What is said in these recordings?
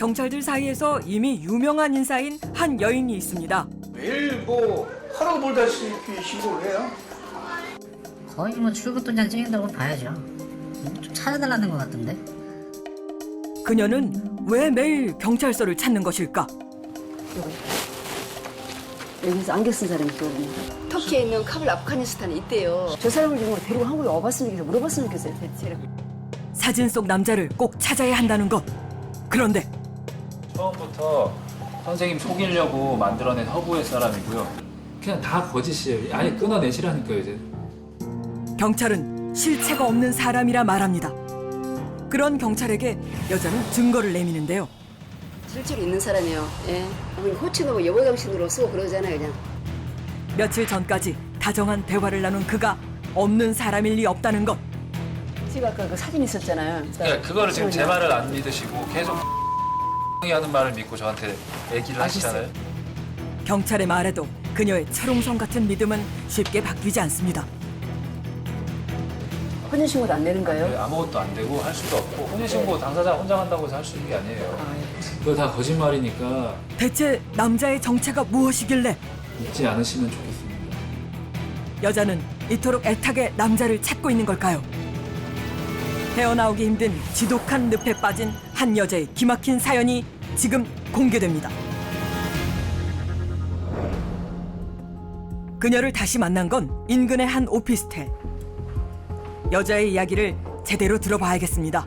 경찰들 사이에서 이미 유명한 인사인 한 여인이 있습니다. 매일 뭐 하루 벌다시피 신고를 해요. 거의 뭐 출국도장 찍는다고 봐야죠. 좀 찾아달라는 것 같던데. 그녀는 왜 매일 경찰서를 찾는 것일까? 여기서 안경 쓴 사람이 있거든요. 터키에 있는 카불 아프가니스탄에 있대요. 저 사람을 정말 데리고 한국에 와봤으면 좋겠어요. 물어봤으면 좋겠어요. 대체. 사진 속 남자를 꼭 찾아야 한다는 것. 그런데 처음부터 선생님 속이려고 만들어낸 허구의 사람이고요. 그냥 다 거짓이에요. 아예 끊어내시라니까요, 이제. 경찰은 실체가 없는 사람이라 말합니다. 그런 경찰에게 여자는 증거를 내미는데요. 실제로 있는 사람이에요. 예. 호칭도 뭐 여보정신으로 쓰고 그러잖아요, 그냥. 며칠 전까지 다정한 대화를 나눈 그가 없는 사람일 리 없다는 것. 제가 아까 그 사진 있었잖아요. 그러니까 그거를 지금 제 말을 안 믿으시고 계속 하는 말을 믿고 저한테 얘기를 하시잖아요. 경찰의 말에도 그녀의 철옹성 같은 믿음은 쉽게 바뀌지 않습니다. 혼인신고도 안 내는가요? 아무것도 안 되고 할 수도 없고 혼인신고 당사자 혼자 한다고 해서 할 수 있는 게 아니에요. 그거 다 거짓말이니까 대체 남자의 정체가 무엇이길래 믿지 않으시면 좋겠습니다. 여자는 이토록 애타게 남자를 찾고 있는 걸까요? 헤어나오기 힘든 지독한 늪에 빠진 한 여자의 기막힌 사연이 지금 공개됩니다. 그녀를 다시 만난 건 인근의 한 오피스텔. 여자의 이야기를 제대로 들어봐야겠습니다.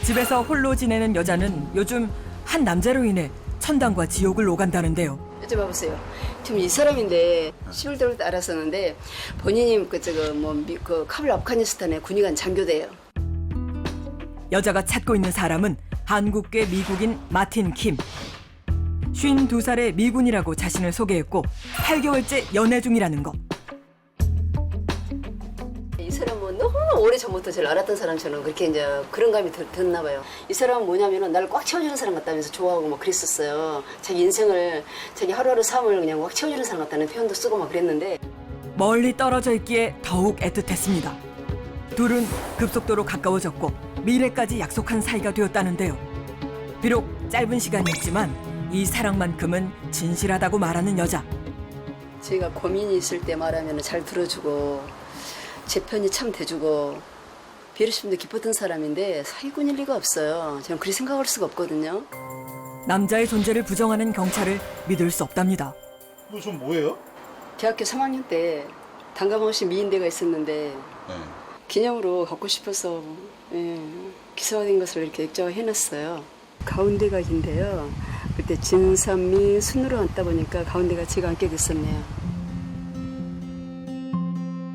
집에서 홀로 지내는 여자는 요즘 한 남자로 인해 천당과 지옥을 오간다는데요. 여쭤봐보세요. 지금 이 사람인데 10일 때부터 알았었는데 본인이 그 카불 아프가니스탄에 군의관 장교대예요. 여자가 찾고 있는 사람은 한국계 미국인 마틴 킴. 52살의 미군이라고 자신을 소개했고 8개월째 연애 중이라는 것. 이 사람은 너무 오래전부터 저를 알았던 사람처럼 그렇게 이제 그런 감이 들었나 봐요. 이 사람은 뭐냐면은 나를 꽉 채워주는 사람 같다면서 좋아하고 막 그랬었어요. 자기 인생을, 자기 하루하루 삶을 그냥 꽉 채워주는 사람 같다는 표현도 쓰고 막 그랬는데 멀리 떨어져 있기에 더욱 애틋했습니다. 둘은 급속도로 가까워졌고 미래까지 약속한 사이가 되었다는데요. 비록 짧은 시간이었지만 이 사랑만큼은 진실하다고 말하는 여자. 제가 고민이 있을 때 말하면 잘 들어주고 제 편이 참 돼주고 비례심도 깊었던 사람인데 사기꾼일 리가 없어요. 저는 그렇게 생각할 수가 없거든요. 남자의 존재를 부정하는 경찰을 믿을 수 없답니다. 이거 좀 뭐예요? 대학교 3학년 때 단감없이 미인대가 있었는데 기념으로 갖고 싶어서 기사화된 것을 이렇게 액자화 해놨어요. 가운데가 긴데요. 그때 진선미 순으로 앉다 보니까 가운데가 제가 앉게 됐었네요.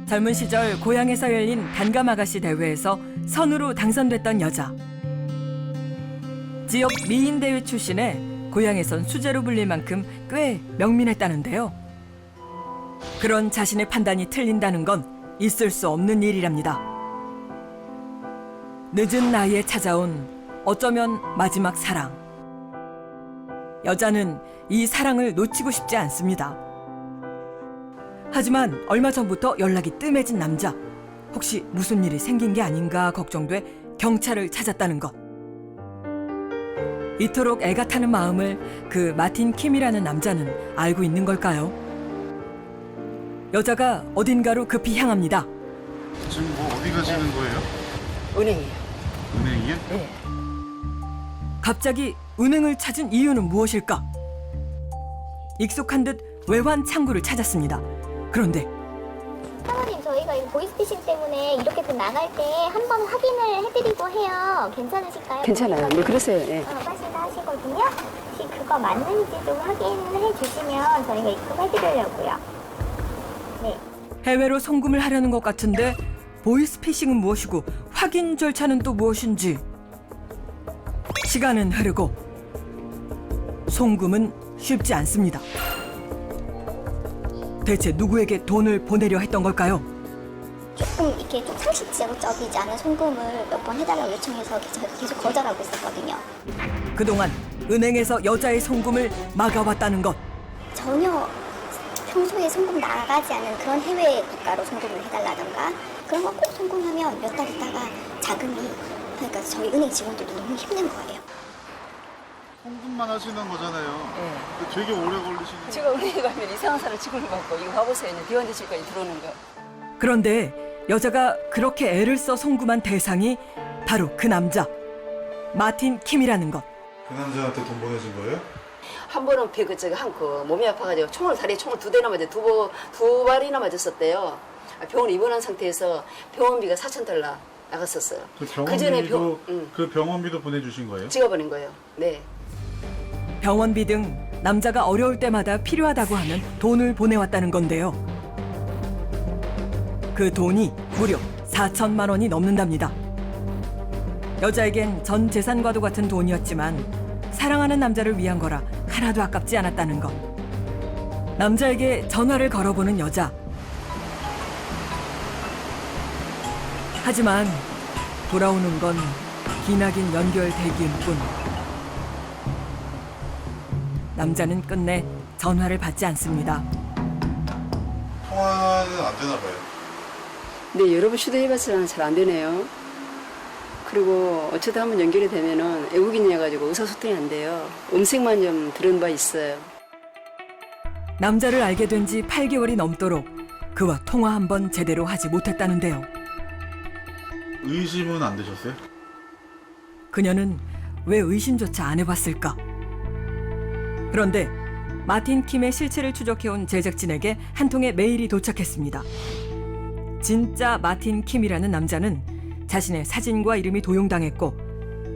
젊은 시절 고향에서 열린 단감아가씨 대회에서 선우로 당선됐던 여자. 지역 미인대회 출신에 고향에선 수재로 불릴 만큼 꽤 명민했다는데요. 그런 자신의 판단이 틀린다는 건 있을 수 없는 일이랍니다. 늦은 나이에 찾아온 어쩌면 마지막 사랑. 여자는 이 사랑을 놓치고 싶지 않습니다. 하지만 얼마 전부터 연락이 뜸해진 남자. 혹시 무슨 일이 생긴 게 아닌가 걱정돼 경찰을 찾았다는 것. 이토록 애가 타는 마음을 그 마틴 킴이라는 남자는 알고 있는 걸까요? 여자가 어딘가로 급히 향합니다. 지금 뭐 어디 가시는 거예요? 은행이에요. 은행이요? 네. 갑자기 은행을 찾은 이유는 무엇일까? 익숙한 듯 외환 창구를 찾았습니다. 그런데 사모님, 저희가 이 보이스피싱 때문에 이렇게 돈 나갈 때 한번 확인을 해드리고 해요. 괜찮으실까요? 괜찮아요. 네, 그러세요. 네. 하신다 하시거든요. 혹시 그거 맞는지 좀 확인해 주시면 저희가 입금해드리려고요. 네. 해외로 송금을 하려는 것 같은데 보이스피싱은 무엇이고 확인 절차는 또 무엇인지. 시간은 흐르고 송금은 쉽지 않습니다. 대체 누구에게 돈을 보내려 했던 걸까요? 조금 이렇게 좀 상식적이지 않은 송금을 몇 번 해달라고 요청해서 계속 거절하고 있었거든요. 그동안 은행에서 여자의 송금을 막아왔다는 것. 전혀 평소에 송금 나가지 않은 그런 해외 국가로 송금을 해달라던가 그런 거 꼭 송금하면 몇 달 있다가 자금이 그러니까 저희 은행 직원들도 너무 힘든 거예요. 송금만 하시는 거잖아요. 예. 근데 되게 오래 걸리시는. 제가 은행에 가면 이상한 사람 취급을 받고 이거 봐보세요. 이제 대원대 집까지 들어오는 거. 그런데 여자가 그렇게 애를 써 송금한 대상이 바로 그 남자 마틴 킴이라는 것. 그 남자한테 돈 보내준 거예요? 한 번은 한그 몸이 아파가지고 다리에 총을 2대나 맞아 두 발이나 맞았었대요. 병원 입원한 상태에서 병원비가 $4,000 나갔었어요. 그 전에 병원비도 그 병원비도 보내주신 거예요? 제가 보낸 거예요. 네. 병원비 등 남자가 어려울 때마다 필요하다고 하면 돈을 보내왔다는 건데요. 그 돈이 무려 4천만 원이 넘는답니다. 여자에겐 전 재산과도 같은 돈이었지만 사랑하는 남자를 위한 거라 하나도 아깝지 않았다는 것. 남자에게 전화를 걸어보는 여자. 하지만 돌아오는 건 기나긴 연결 대기일 뿐. 남자는 끝내 전화를 받지 않습니다. 통화는 안 되나 봐요. 네, 여러 번 시도해봤지만 잘 안 되네요. 그리고 어쩌다 한번 연결이 되면은 외국인이어가지고 의사소통이 안 돼요. 음색만 좀 들은 바 있어요. 남자를 알게 된 지 8개월이 넘도록 그와 통화 한 번 제대로 하지 못했다는데요. 의심은 안 되셨어요? 그녀는 왜 의심조차 안 해봤을까? 그런데 마틴 킴의 실체를 추적해온 제작진에게 한 통의 메일이 도착했습니다. 진짜 마틴 킴이라는 남자는 자신의 사진과 이름이 도용당했고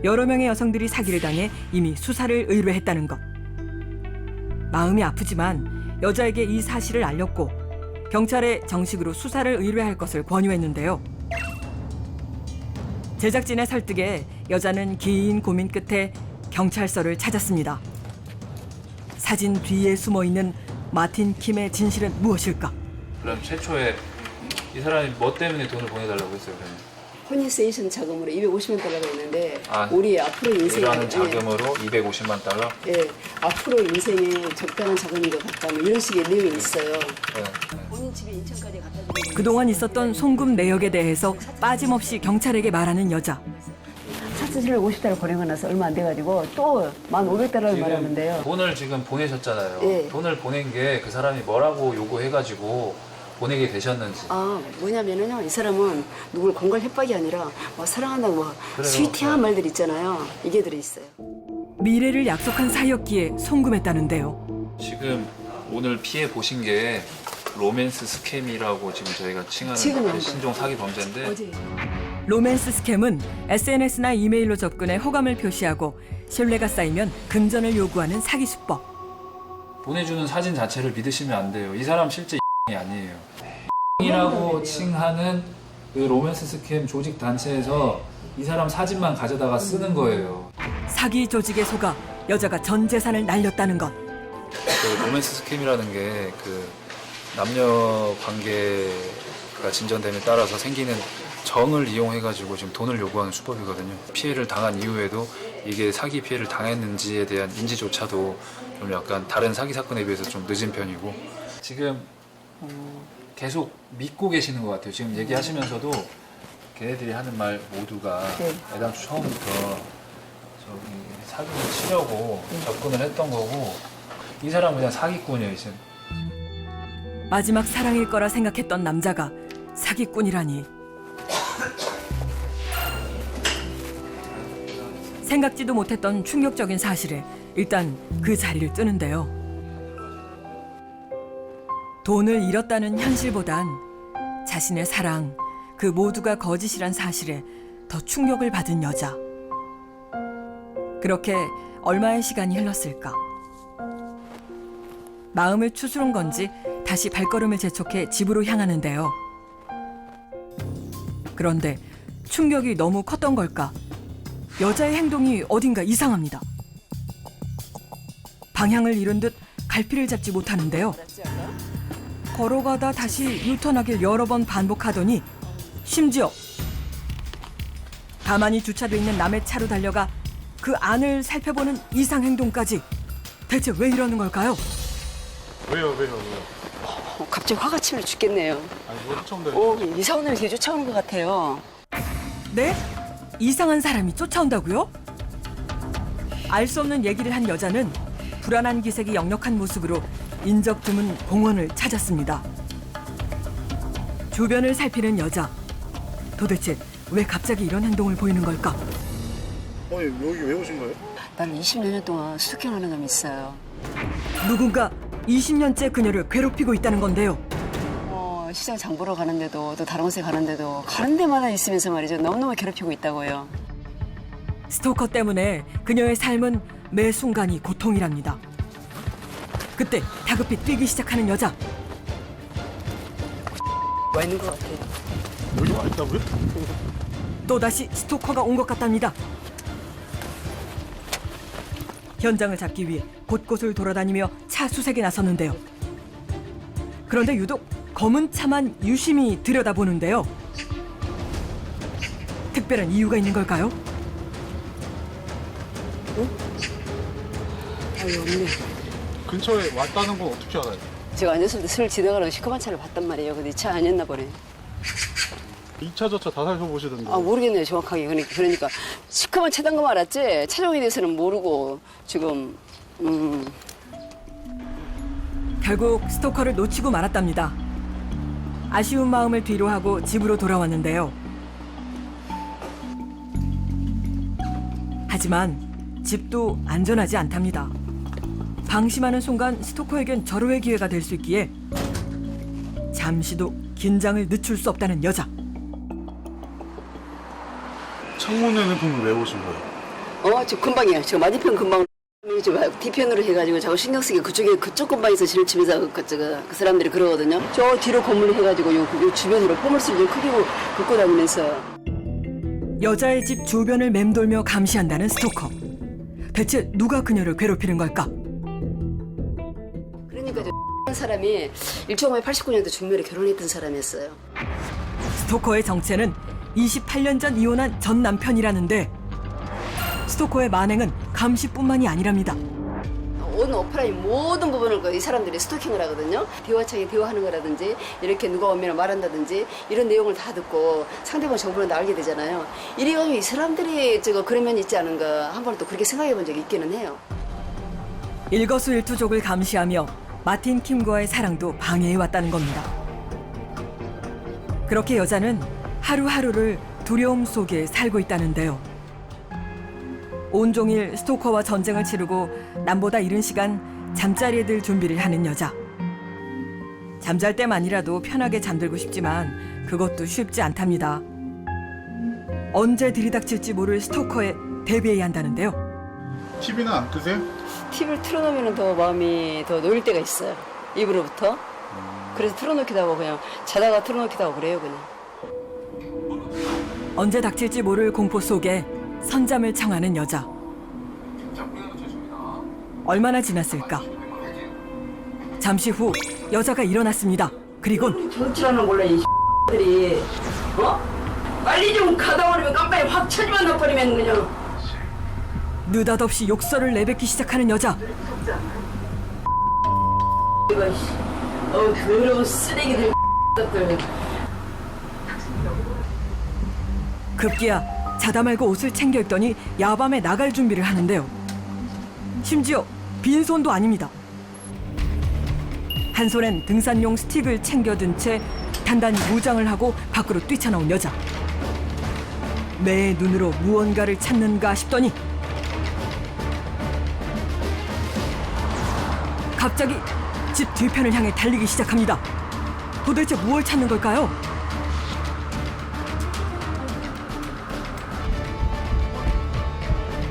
여러 명의 여성들이 사기를 당해 이미 수사를 의뢰했다는 것. 마음이 아프지만 여자에게 이 사실을 알렸고 경찰에 정식으로 수사를 의뢰할 것을 권유했는데요. 제작진의 설득에 여자는 긴 고민 끝에 경찰서를 찾았습니다. 사진 뒤에 숨어있는 마틴 킴의 진실은 무엇일까? 그럼 최초에 이 사람이 뭐 때문에 돈을 보내달라고 했어요? 그러면? 혼인세이션 자금으로 $250만 있는데 아, 우리 앞으로 인생에 일하는 자금으로 $250만? 예, 앞으로 인생에 적당한 자금인 것 같다. 뭐 이런 식의 내용이 있어요. 네. 본인 집에 인천까지 갖다 주는 그동안 있었던 송금 내역에 대해서 빠짐없이 경찰에게 말하는 여자. $4,750 보내고 나서 얼마 안 돼가지고 또 $1,500을 말하는데요. 돈을 지금 보내셨잖아요. 예. 돈을 보낸 게 그 사람이 뭐라고 요구해가지고 보내게 되셨는지. 뭐냐면은요, 이 사람은 누굴 공갈 협박이 아니라 뭐 사랑한다고 뭐 그래요. 스위티한 말들 있잖아요. 이게 들어있어요. 미래를 약속한 사이였기에 송금했다는데요. 지금 오늘 피해 보신 게 로맨스 스캠이라고 지금 저희가 지금 칭하는 한 신종 사기 범죄인데 어제 로맨스 스캠은 SNS나 이메일로 접근해 호감을 표시하고 신뢰가 쌓이면 금전을 요구하는 사기 수법. 보내주는 사진 자체를 믿으시면 안 돼요. 이 사람 실제 이 아니에요. 이라고 칭하는 그 로맨스 스캠 조직 단체에서 이 사람 사진만 가져다가 쓰는 거예요. 사기 조직에 속아 여자가 전 재산을 날렸다는 것. 그 로맨스 스캠이라는 게 그 남녀 관계가 진전됨에 따라서 생기는 정을 이용해가지고 지금 돈을 요구하는 수법이거든요. 피해를 당한 이후에도 이게 사기 피해를 당했는지에 대한 인지조차도 좀 약간 다른 사기 사건에 비해서 좀 늦은 편이고 지금 계속 믿고 계시는 것 같아요. 지금 얘기하시면서도 걔네들이 하는 말 모두가 애당초 처음부터 저기 사기를 치려고 접근을 했던 거고 이 사람은 그냥 사기꾼이에요. 지금. 마지막 사랑일 거라 생각했던 남자가 사기꾼이라니. 생각지도 못했던 충격적인 사실에 일단 그 자리를 뜨는데요. 돈을 잃었다는 현실보단 자신의 사랑, 그 모두가 거짓이란 사실에 더 충격을 받은 여자. 그렇게 얼마의 시간이 흘렀을까? 마음을 추스른 건지 다시 발걸음을 재촉해 집으로 향하는데요. 그런데 충격이 너무 컸던 걸까? 여자의 행동이 어딘가 이상합니다. 방향을 잃은 듯 갈피를 잡지 못하는데요. 걸어가다 다시 유턴하길 여러 번 반복하더니 심지어 가만히 주차돼 있는 남의 차로 달려가 그 안을 살펴보는 이상 행동까지. 대체 왜 이러는 걸까요? 왜요? 갑자기 화가 치면 죽겠네요. 아니 이거 처음 들어요. 이사 오는 게 쫓아오는 것 같아요. 네? 이상한 사람이 쫓아온다고요? 알 수 없는 얘기를 한 여자는 불안한 기색이 역력한 모습으로 인적 드문 공원을 찾았습니다. 주변을 살피는 여자. 도대체 왜 갑자기 이런 행동을 보이는 걸까? 아니 여기 왜 오신 거예요? 나는 20여 년 동안 스토킹하는 놈이 있어요. 누군가 20년째 그녀를 괴롭히고 있다는 건데요. 시장 장 보러 가는데도 또 다른 곳에 가는데도 가는 데마다 있으면서 말이죠. 너무너무 괴롭히고 있다고요. 스토커 때문에 그녀의 삶은 매 순간이 고통이랍니다. 그때 다급히 뛰기 시작하는 여자. 와 있는 것 같아요. 여기 와 있다고요? 또다시 스토커가 온 것 같답니다. 현장을 잡기 위해 곳곳을 돌아다니며 차 수색에 나섰는데요. 그런데 유독 검은 차만 유심히 들여다보는데요. 특별한 이유가 있는 걸까요? 아유, 없네. 근처에 왔다는 건 어떻게 알아요? 제가 앉았을 때 슬 지나가는 시커먼 차를 봤단 말이에요. 근데 이 차 아니었나 보네. 2차 저차 다 살펴보시던데. 아, 모르겠네요, 정확하게. 그러니까 시커먼 차단 거 알았지? 차종에 대해서는 모르고 지금 결국 스토커를 놓치고 말았답니다. 아쉬운 마음을 뒤로하고 집으로 돌아왔는데요. 하지만 집도 안전하지 않답니다. 방심하는 순간 스토커에겐 절호의 기회가 될 수 있기에 잠시도 긴장을 늦출 수 없다는 여자. 창문에는 그럼 왜 오신 거예요? 저 금방이에요. 저 맞은편 금방 뒤편으로 해가지고 자꾸 신경 쓰게 그쪽 건방에서 진을 치면서 그 사람들이 그러거든요. 저 뒤로 건물 해가지고 요 주변으로 포물스를 좀 크게 긋고 다니면서. 여자의 집 주변을 맴돌며 감시한다는 스토커. 대체 누가 그녀를 괴롭히는 걸까? 그러니까 저 사람이 1989년도 중멸에 결혼했던 사람이었어요. 스토커의 정체는 28년 전 이혼한 전 남편이라는데 스토커의 만행은 감시뿐만이 아니랍니다. 온 오프라인 모든 부분을 이 사람들이 스토킹을 하거든요. 대화창에 대화하는 거라든지 이렇게 누가 오면 말한다든지 이런 내용을 다 듣고 상대방 정보를 알게 되잖아요. 이래가지고 이 사람들이 그런 면이 있지 않은가 한 번은 또 그렇게 생각해 본 적이 있기는 해요. 일거수일투족을 감시하며 마틴 킴과의 사랑도 방해해왔다는 겁니다. 그렇게 여자는 하루하루를 두려움 속에 살고 있다는데요. 온종일 스토커와 전쟁을 치르고 남보다 이른 시간 잠자리에 들 준비를 하는 여자. 잠잘 때만이라도 편하게 잠들고 싶지만 그것도 쉽지 않답니다. 언제 들이닥칠지 모를 스토커에 대비해야 한다는데요. TV는 안 끄세요? TV를 틀어놓으면 더 마음이 더 놓일 때가 있어요. 입으로부터. 그래서 틀어놓기도 하고 그냥 자다가 틀어놓기도 하고 그래요 그냥. 언제 닥칠지 모를 공포 속에 선잠을 청하는 여자. 얼마나 지났을까? 잠시 후 여자가 일어났습니다. 그리곤 정치라는 몰라 이 들이 빨리 좀 가다 버리면 깜빡이 확 쳐지만 나버리면 그냥. 느닷없이 욕설을 내뱉기 시작하는 여자. 이거 더러운 쓰레기들 것들. 급기야 자다 말고 옷을 챙겨 입더니 야밤에 나갈 준비를 하는데요. 심지어 빈손도 아닙니다. 한 손엔 등산용 스틱을 챙겨든 채 단단히 무장을 하고 밖으로 뛰쳐나온 여자. 내 눈으로 무언가를 찾는가 싶더니 갑자기 집 뒤편을 향해 달리기 시작합니다. 도대체 무엇을 찾는 걸까요?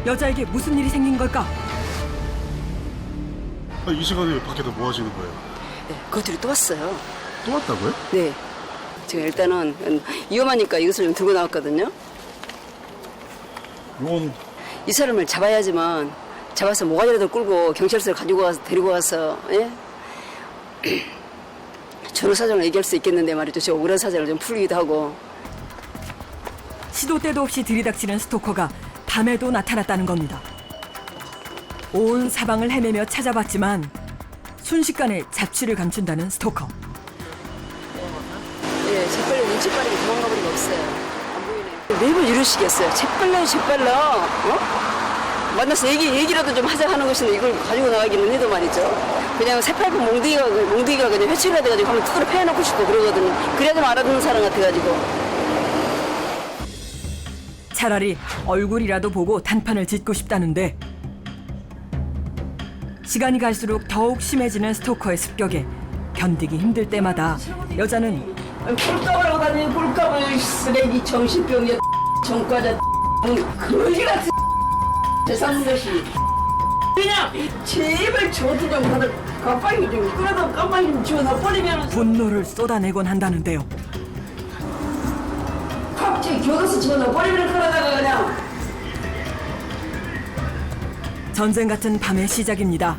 여자에게 무슨 일이 생긴 걸까? 이 시간에 밖에서 뭐 하시는 거예요? 네, 그것들이 또 왔어요. 또 왔다고요? 네. 제가 일단은 위험하니까 이것을 좀 들고 나왔거든요. 이건 이 사람을 잡아야지만 잡아서 모가지라도 끌고 경찰서에 가지고 가서 데리고 가서 전후 사정을 얘기할 수 있겠는데 말이죠. 저 억울한 사정을 좀 풀기도 하고. 시도 때도 없이 들이닥치는 스토커가 밤에도 나타났다는 겁니다. 온 사방을 헤매며 찾아봤지만 순식간에 자취를 감춘다는 스토커. 예, 재빨리 눈치 빠르게 도망가 버리가 없어요. 안 보이네요. 매번 이러시겠어요. 재빨라. 만나서 얘기라도 좀 하자 하는 것인데 이걸 가지고 나가기는 해도 말이죠. 그냥 새빨간 몽둥이가 그냥 회초리가 돼가지고 한번 두드려 패놓고 싶고 그러거든요. 그래야 좀 알아듣는 사람 같아가지고. 차라리 얼굴이라도 보고 단판을 짓고 싶다는데 시간이 갈수록 더욱 심해지는 스토커의 습격에 견디기 힘들 때마다 여자는 꿀값을 하고 다니는 꿀값을 쓰레기 정신병이야 정과자 거지 같은 세상 것이 그냥 제발 저도 좀 받아 가방이 좀 끌어다 가방이 좀 지워놔 버리면 분노를 쏟아내곤 한다는데요. 갑자기 교도소 집어넣어 버리면 끌어다가 그냥 전쟁 같은 밤의 시작입니다.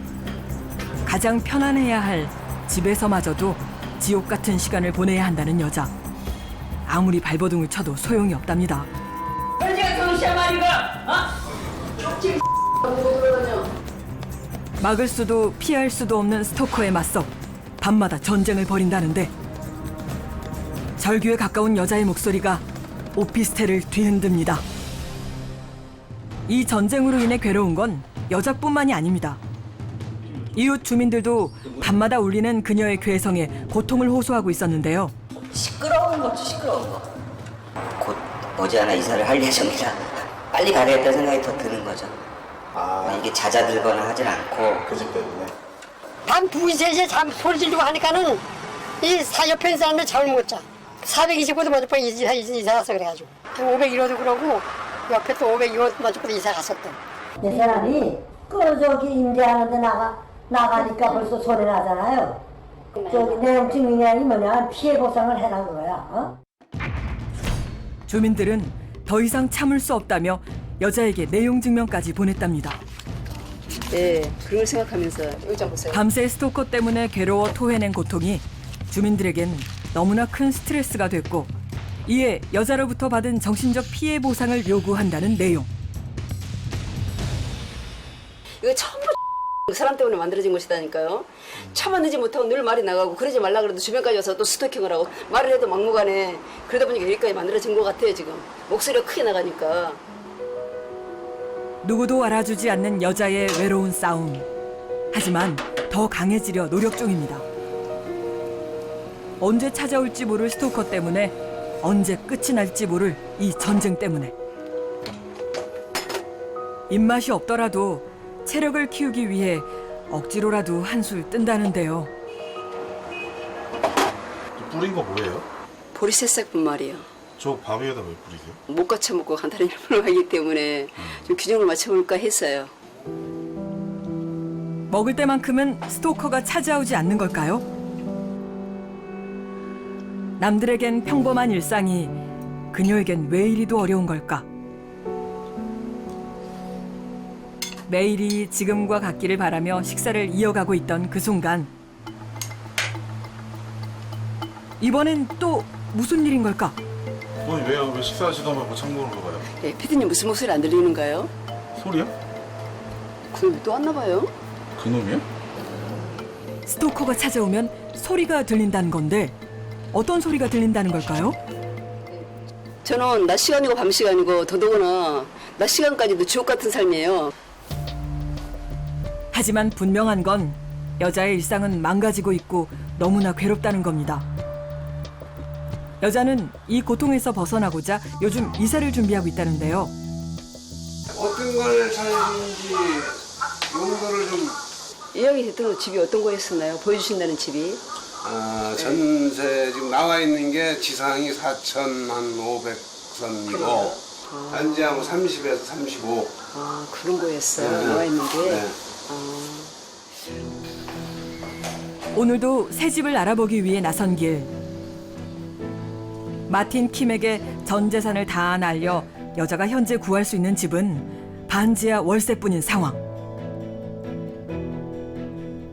가장 편안해야 할 집에서마저도 지옥 같은 시간을 보내야 한다는 여자. 아무리 발버둥을 쳐도 소용이 없답니다. 거지 같은 시야 말이가 쪽지 막을 수도 피할 수도 없는 스토커에 맞서 밤마다 전쟁을 벌인다는데 절규에 가까운 여자의 목소리가 오피스텔을 뒤흔듭니다. 이 전쟁으로 인해 괴로운 건 여자뿐만이 아닙니다. 이웃 주민들도 밤마다 울리는 그녀의 괴성에 고통을 호소하고 있었는데요. 시끄러운 거죠, 시끄러운 거. 곧 머지않아 이사를 할 예정이라 빨리 가야겠다 생각이 더 드는 거죠. 이게 잦아들거나 하진 않고. 그 집 때문에. 밤 2시, 3시에 소리 지르고 하니까는 이 옆에 있는 사람들 잠을 못 자. 429도 먼저 이사 가서 그래가지고. 501호도 그러고 옆에 또 502호 먼저 이사 갔었던. 이 사람이 저기 임대하는데 나가니까 벌써 소리 나잖아요. 저기 내 증명이라니 뭐냐 피해 보상을 해라 그거야. 어? 주민들은 더 이상 참을 수 없다며 여자에게 내용 증명까지 보냈답니다. 예, 그런 걸 생각하면서 여기 보세요. 밤새 스토커 때문에 괴로워 토해낸 고통이 주민들에겐 너무나 큰 스트레스가 됐고 이에 여자로부터 받은 정신적 피해 보상을 요구한다는 내용. 이거 전부 그 사람 때문에 만들어진 것이다니까요. 참아내지 못하고 늘 말이 나가고 그러지 말라 그래도 주변까지 와서 또 스토킹을 하고 말을 해도 막무가내 그러다 보니까 여기까지 만들어진 것 같아요 지금. 목소리가 크게 나가니까. 누구도 알아주지 않는 여자의 외로운 싸움. 하지만 더 강해지려 노력 중입니다. 언제 찾아올지 모를 스토커 때문에 언제 끝이 날지 모를 이 전쟁 때문에 입맛이 없더라도 체력을 키우기 위해 억지로라도 한술 뜬다는데요. 뿌린 거 뭐예요? 보리새싹뿐 말이에요. 저 밥 위에다 왜 뿌리세요? 못 갖춰먹고 간단히 일본을 하기 때문에 좀 균형을 맞춰볼까 했어요. 먹을 때만큼은 스토커가 찾아오지 않는 걸까요? 남들에겐 평범한 일상이 그녀에겐 왜 이리도 어려운 걸까? 매일이 지금과 같기를 바라며 식사를 이어가고 있던 그 순간 이번엔 또 무슨 일인 걸까? 아니 왜요? 왜 식사하시다 말고 창문으로 가요? 예, 피디님 무슨 목소리 안 들리는가요? 소리요? 그놈이 또 왔나 봐요. 그놈이요? 스토커가 찾아오면 소리가 들린다는 건데 어떤 소리가 들린다는 걸까요? 저는 낮 시간이고 밤 시간이고 더더구나 낮 시간까지도 지옥 같은 삶이에요. 하지만 분명한 건 여자의 일상은 망가지고 있고 너무나 괴롭다는 겁니다. 여자는 이 고통에서 벗어나고자 요즘 이사를 준비하고 있다는데요. 어떤 걸 사는지 용도를 좀 이야기 됐던 집이 어떤 거였었나요? 보여주신다는 집이? 전세 지금 나와 있는 게 지상이 4,500선이고 단지하고 30에서 35. 아 그런 거였어요. 네. 나와 있는 게. 네. 오늘도 새 집을 알아보기 위해 나선 길. 마틴 킴에게 전 재산을 다 날려 여자가 현재 구할 수 있는 집은 반지하 월세뿐인 상황.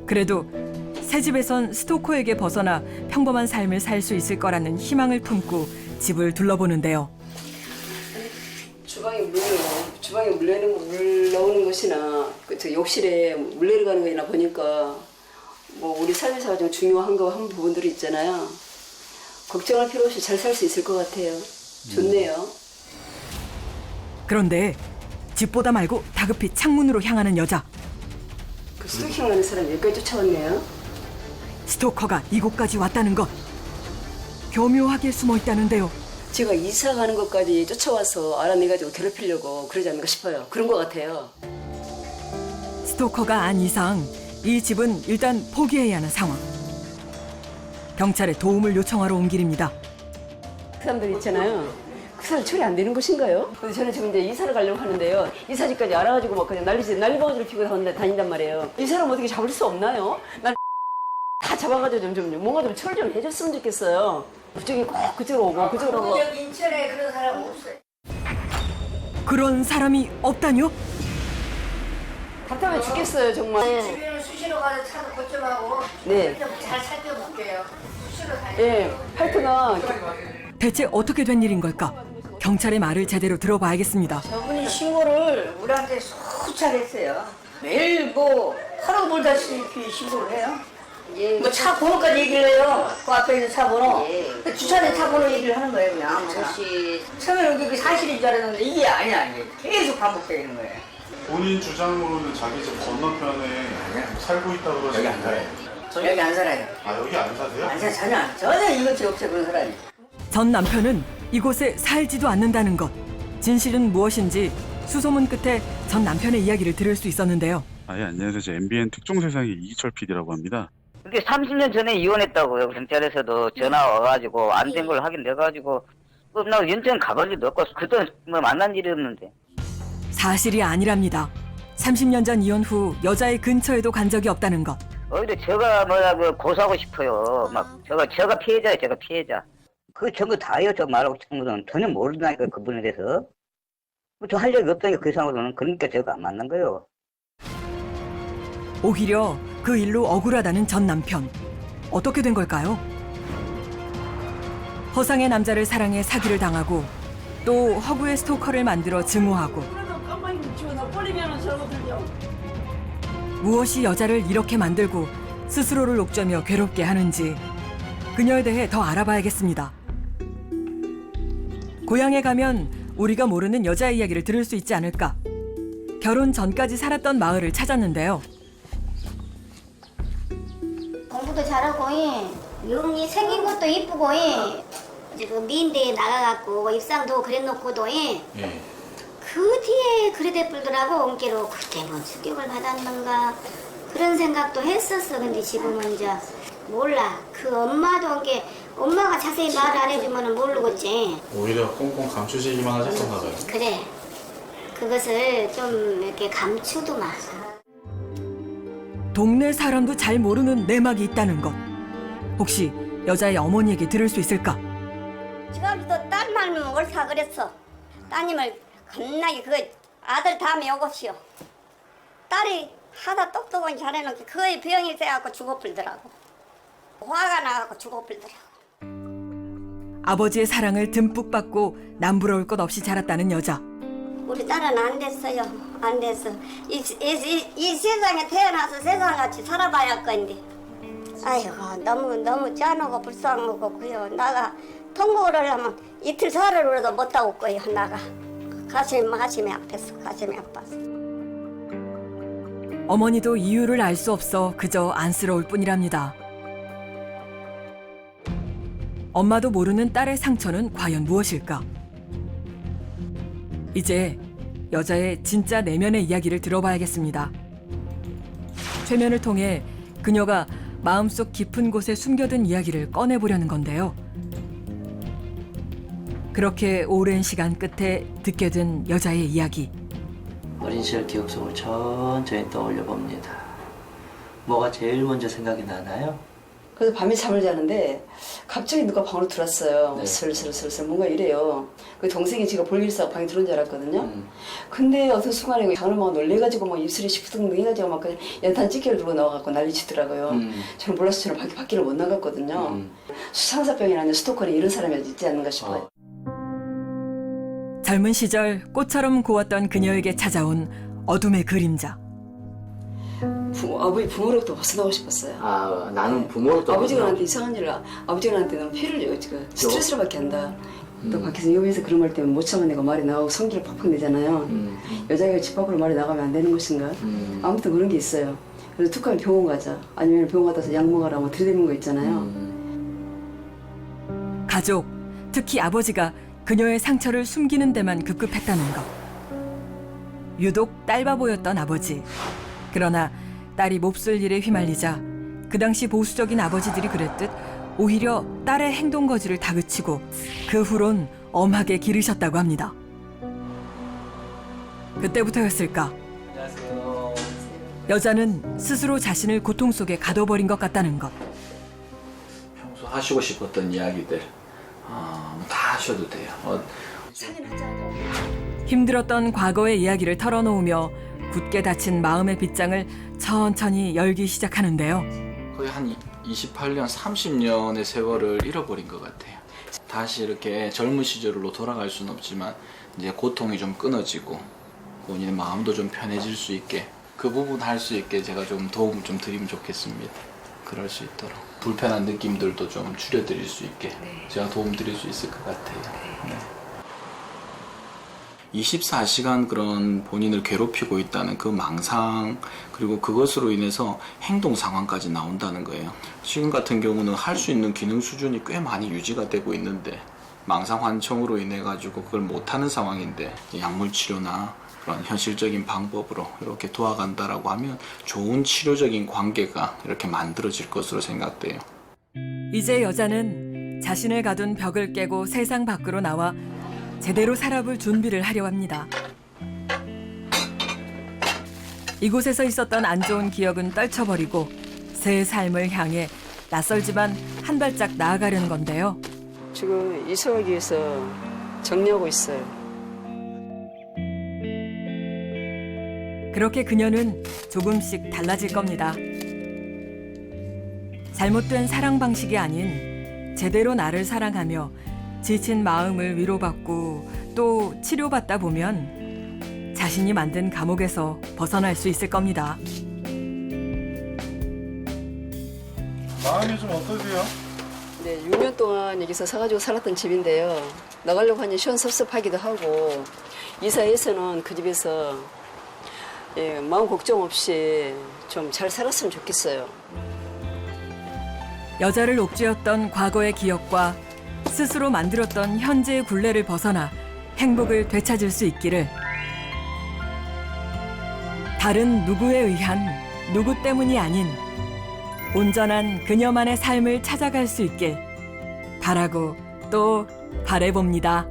그래도 새 집에선 스토커에게 벗어나 평범한 삶을 살 수 있을 거라는 희망을 품고 집을 둘러보는데요. 주방에 물 넣는 것이나 저 욕실에 물 내려가는 거나 보니까 뭐 우리 삶에서 가장 중요한 거 한 부분들이 있잖아요. 걱정할 필요 없이 잘 살 수 있을 것 같아요. 좋네요. 그런데 집보다 말고 다급히 창문으로 향하는 여자. 그 스토킹하는 사람 여기까지 쫓아왔네요. 스토커가 이곳까지 왔다는 것. 교묘하게 숨어 있다는데요. 제가 이사 가는 것까지 쫓아와서 알아내가지고 괴롭히려고 그러지 않는가 싶어요. 그런 것 같아요. 스토커가 안 이상 이 집은 일단 포기해야 하는 상황. 경찰에 도움을 요청하러 온 길입니다. 그 사람들 있잖아요. 그 사람 처리 안 되는 것인가요? 근데 저는 지금 이제 이사를 가려고 하는데요. 이사집까지 알아가지고 막 그냥 난리바가지를 피고 다닌단 말이에요. 이 사람 어떻게 잡을 수 없나요? 난 다 잡아가지고 좀 뭔가 좀 처리 좀 해줬으면 좋겠어요. 그쪽이 꼭 그쪽으로 오고 그쪽으로 오고. 여기 인천에 그런 사람 없어요. 그런 사람이 없다뇨? 답답해 죽겠어요 정말. 집에는 수시로 가서 차도 고점하고 네. 잘 살펴볼게요. 수시로 가요. 예, 하여튼은 대체 어떻게 된 일인 걸까? 경찰의 말을 제대로 들어봐야겠습니다. 저분이 신고를 우리한테 수차례 했어요. 매일 뭐 하루 몰다시피 신고를 해요. 예. 뭐 차 번호까지 얘기를 해요. 그 앞에 있는 차 번호. 예. 그 주차된 차 번호 얘기를 하는 거예요, 그냥. 혹시 처음에는 그게 사실인 줄 알았는데 이게 아니야. 이게 계속 반복되는 거예요. 본인 주장으로는 자기 집 건너편에 살고 있다고 그러시는데 여기 안 살아요. 여기 안 살아요. 아 여기 안 사세요? 안 살아요. 전혀 이것이 없어요, 그런 사람이. 전 남편은 이곳에 살지도 않는다는 것. 진실은 무엇인지 수소문 끝에 전 남편의 이야기를 들을 수 있었는데요. 아, 예, 안녕하세요. 저 MBN 특종세상의 이기철 PD라고 합니다. 그게 30년 전에 이혼했다고요. 경찰에서도 전화 와가지고 안 된 걸 확인돼가지고 나 연천 가볼 일도 없고 그때 뭐 만난 일이 없는데. 사실이 아니랍니다. 30년 전 이혼 후 여자의 근처에도 간 적이 없다는 것. 오히려 제가 그 고소하고 싶어요. 막 제가 피해자예요. 제가 피해자. 그 전부 다예요. 저 말하고 싶은 거는 전혀 모른다니까 그분에 대해서. 저 할 적이 없다니까 그 이상으로는. 그러니까 제가 안 만난 거예요. 오히려 그 일로 억울하다는 전 남편. 어떻게 된 걸까요? 허상의 남자를 사랑해 사기를 당하고 또 허구의 스토커를 만들어 증오하고 무엇이 여자를 이렇게 만들고 스스로를 옥죄며 괴롭게 하는지 그녀에 대해 더 알아봐야겠습니다. 고향에 가면 우리가 모르는 여자의 이야기를 들을 수 있지 않을까. 결혼 전까지 살았던 마을을 찾았는데요. 공부도 잘하고 영이 생긴 것도 이쁘고 지금 미인대에 나가갖고 입상도 그래놓고도 그 뒤에 그래대 불더라고 온께로 그때 뭐 충격을 받았는가 그런 생각도 했었어. 근데 지금은 이제 몰라. 그 엄마도 온게 엄마가 자세히 말 안 해주면 모르겠지. 오히려 꽁꽁 감추시기만 하셨던가 봐요. 그래. 그것을 좀 이렇게 감추더만. 동네 사람도 잘 모르는 내막이 있다는 것. 혹시 여자의 어머니에게 들을 수 있을까? 지금도 딸 말면 옳다 그랬어. 따님을 겁나게 그거 아들 다음에 오고시오. 딸이 하다 똑똑하게 잘해놓고 그의 병이 돼갖고 죽어불더라고. 화가 나갖고 죽어불더라고. 아버지의 사랑을 듬뿍 받고 남부러울 것 없이 자랐다는 여자. 우리 딸은 안 됐어요. 안 됐어. 이 세상에 태어나서 세상같이 살아봐야 할 건데. 아이고 너무 짠하고 불쌍하고 그요. 나가 통곡을 하려면 이틀 살으로도 못하고 거요. 나가 가슴이 아팠어. 가슴이 아팠어. 어머니도 이유를 알 수 없어 그저 안쓰러울 뿐이랍니다. 엄마도 모르는 딸의 상처는 과연 무엇일까? 이제 여자의 진짜 내면의 이야기를 들어봐야겠습니다. 최면을 통해 그녀가 마음속 깊은 곳에 숨겨둔 이야기를 꺼내보려는 건데요. 그렇게 오랜 시간 끝에 듣게 된 여자의 이야기. 어린 시절 기억 속을 천천히 떠올려 봅니다. 뭐가 제일 먼저 생각이 나나요? 그래서 밤에 잠을 자는데 갑자기 누가 방으로 들어왔어요. 네. 슬슬 뭔가 이래요. 그 동생이 제가 볼일 있어서 방에 들어온 줄 알았거든요. 근데 어떤 순간에 방을 막 놀래가지고 막 입술이 시푸둥 해가지고 막 그냥 연탄 찌개를 들고 나와갖고 난리치더라고요. 저는 몰라서 저는 밖에를 못 나갔거든요. 수상사병이라는 스토커니 이런 사람이 있지 않는가 싶어요. 젊은 시절 꽃처럼 고왔던 그녀에게 찾아온 어둠의 그림자. 아버지 부모로부터 벗어나고 싶었어요. 아, 나는 부모로부터 아버지가 나한테 이상한 일을 아버지가 나한테 너무 피해를 줘요. 지금 스트레스를 받게 한다. 또 밖에서 위험해서 그런 말 때문에 못 참아내고 말이 나오고 성질을 팍팍 내잖아요. 여자가 집 밖으로 말이 나가면 안 되는 것인가? 아무튼 그런 게 있어요. 그래서 툭하면 병원 가자. 아니면 병원 가서 약 먹으라 뭐 들이대는 거 있잖아요. 가족, 특히 아버지가 그녀의 상처를 숨기는 데만 급급했다는 것. 유독 딸바 보였던 아버지. 그러나 딸이 몹쓸 일에 휘말리자 그 당시 보수적인 아버지들이 그랬듯 오히려 딸의 행동 거지를 다그치고 그 후론 엄하게 기르셨다고 합니다. 그때부터였을까? 안녕하세요. 여자는 스스로 자신을 고통 속에 가둬버린 것 같다는 것. 평소 하시고 싶었던 이야기들 다 하셔도 돼요. 힘들었던 과거의 이야기를 털어놓으며 굳게 닫힌 마음의 빗장을 천천히 열기 시작하는데요. 거의 한 28년, 30년의 세월을 잃어버린 것 같아요. 다시 이렇게 젊은 시절로 돌아갈 수는 없지만 이제 고통이 좀 끊어지고 본인의 마음도 좀 편해질 수 있게 그 부분 할 수 있게 제가 좀 도움 좀 드리면 좋겠습니다. 그럴 수 있도록 불편한 느낌들도 좀 줄여드릴 수 있게 제가 도움 드릴 수 있을 것 같아요. 네. 24시간 그런 본인을 괴롭히고 있다는 그 망상 그리고 그것으로 인해서 행동 상황까지 나온다는 거예요. 지금 같은 경우는 할 수 있는 기능 수준이 꽤 많이 유지가 되고 있는데 망상 환청으로 인해 가지고 그걸 못하는 상황인데 약물 치료나 그런 현실적인 방법으로 이렇게 도와간다라고 하면 좋은 치료적인 관계가 이렇게 만들어질 것으로 생각돼요. 이제 여자는 자신을 가둔 벽을 깨고 세상 밖으로 나와 제대로 살아볼 준비를 하려 합니다. 이곳에서 있었던 안 좋은 기억은 떨쳐버리고 새 삶을 향해 낯설지만 한 발짝 나아가려는 건데요. 지금 이사하기 위해서 정리하고 있어요. 그렇게 그녀는 조금씩 달라질 겁니다. 잘못된 사랑 방식이 아닌 제대로 나를 사랑하며 지친 마음을 위로받고 또 치료받다 보면 자신이 만든 감옥에서 벗어날 수 있을 겁니다. 마음이 좀 어떠세요? 네, 6년 동안 여기서 사가지고 살았던 집인데요. 나가려고 하니 시원섭섭하기도 하고 이사해서는 그 집에서 마음 걱정 없이 좀 잘 살았으면 좋겠어요. 여자를 옥죄었던 과거의 기억과 스스로 만들었던 현재의 굴레를 벗어나 행복을 되찾을 수 있기를 다른 누구에 의한 누구 때문이 아닌 온전한 그녀만의 삶을 찾아갈 수 있길 바라고 또 바라봅니다.